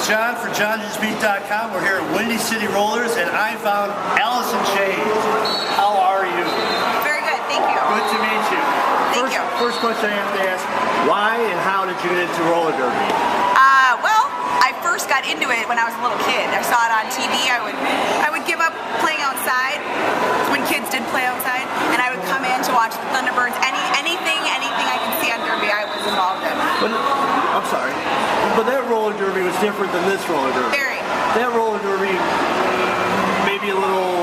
John for Johngy'sBeat.com. We're here at Windy City Rollers, and I found AliSin Chains. How are you? Very good, thank you. Good to meet you. Thank you. First question I have to ask, why and how did you get into roller derby? Well, I first got into it when I was a little kid. I saw it on TV. I would give up playing outside when kids did play outside, and I would come in to watch the Thunderbirds. Anything I could see on derby, I was involved in. I'm sorry, but that roller derby was different than this roller derby. Very. That roller derby, maybe a little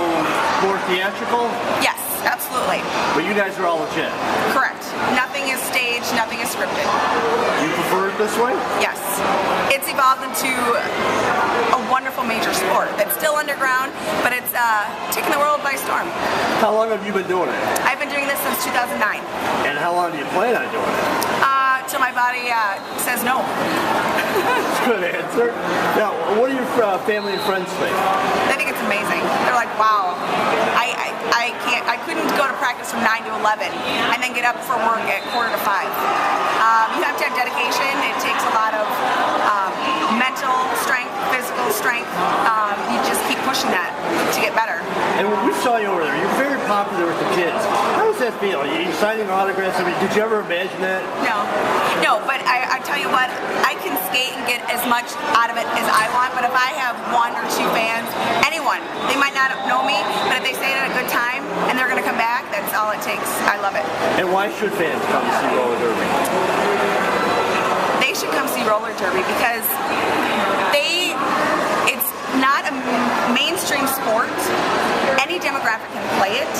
more theatrical? Yes, absolutely. But you guys are all legit. Correct. Nothing is staged, nothing is scripted. You prefer it this way? Yes. It's evolved into a wonderful major sport that's still underground, but it's taken the world by storm. How long have you been doing it? I've been doing this since 2009. And how long do you plan on doing it? Till my body says no. That's a good answer. Now, what do your family and friends think? They think it's amazing. They're like, wow. I couldn't go to practice from 9 to 11 and then get up for work at 4:45. You have to have dedication. It takes a lot of mental strength, physical strength. You just keep pushing that to get better. And when we saw you over there, you're very popular with the kids. How does that feel? Are you signing autographs? I mean, did you ever imagine that? No, but I tell you what, I can skate and get as much out of it as I want, but if I have 1 or 2 fans, anyone, they might not know me, but if they say it at a good time and they're going to come back, that's all it takes. I love it. And why should fans come to see roller derby? They should come see roller derby because it's not a mainstream sport. Any demographic can play it.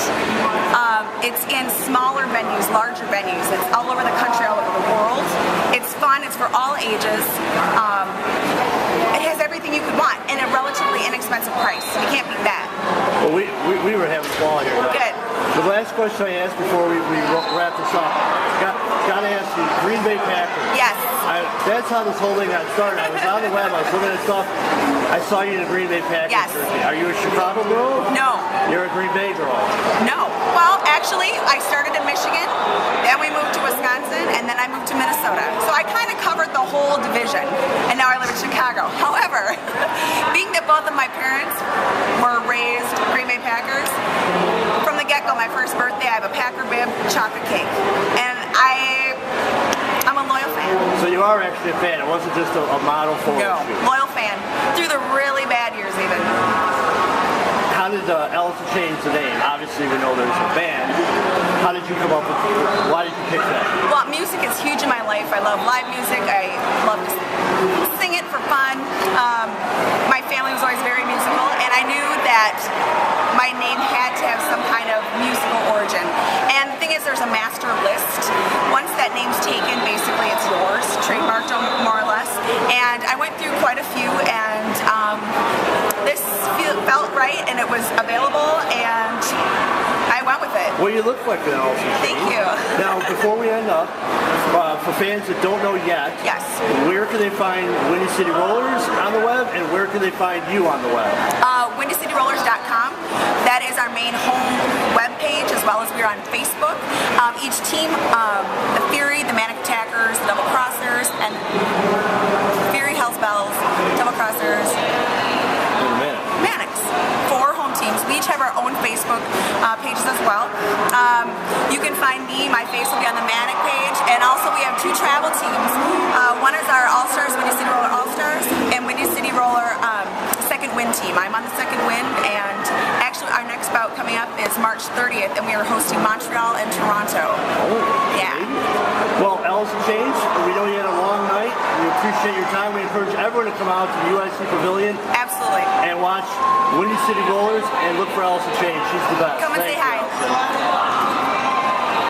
It's in smaller venues, larger venues. It's all over the country, all over the world. It's fun. It's for all ages. It has everything you could want in a relatively inexpensive price. You can't beat that. Well, we were having fun here. Good. The last question I asked before we wrap this up, got to ask you, Green Bay Packers. Yes. That's how this whole thing got started. I was on the web, I was looking at stuff. I saw you in a Green Bay Packers jersey. Are you a Chicago girl? No. You're a Green Bay girl? No. Well, actually, I started in Michigan, then we moved to Wisconsin, and then I moved to Minnesota. So I kind of covered the whole division, and now I live in Chicago. However, being that both of my parents were raised Green Bay Packers, from the get-go, my first birthday, I have a Packer bib chocolate cake, and I'm a loyal fan. So you are actually a fan. It wasn't just a model photo shoot. Loyal fan. Through the really bad years, even. How did AliSin Chains the name? Obviously, we know there's a band. How did you come up with it? Why did you pick that? Well, music is huge in my life. I love live music. I love to sing it for fun. My family was always very musical, and I knew that my name had to have some kind of musical origin. And the thing is, there's a master list. Once that name's taken, basically it's yours, trademarked more or less. And I went through quite a few, and this felt right, and it was available, and I went with it. Well, you look like an AliSin Chains. Thank you. Now, before we end up, for fans that don't know yet, yes, where can they find Windy City Rollers on the web, and where can they find you on the web? WindyCityRollers.com. That is our main home web page, as well as we're on Facebook. Each team, the Fury, the Manic Attackers, the Double Crossers, and Fury, Hell's Bells, Double Crossers, Manics. 4 home teams. We each have our own Facebook pages as well. You can find me, my face will be on the Manic page, and also we have 2 travel teams. One is our All-Stars, Windy City Roller All-Stars, and Windy City Roller Second Wind team. I'm on the Second Wind, and actually our next bout coming up is March 30th, and we are hosting Montreal and Toronto. Oh, yeah. Well, AliSin Chains, we know you had a long night. We appreciate your time. We encourage everyone to come out to the UIC Pavilion. Absolutely. And watch Windy City Rollers and look for AliSin Chains. She's the best. Come and say hi.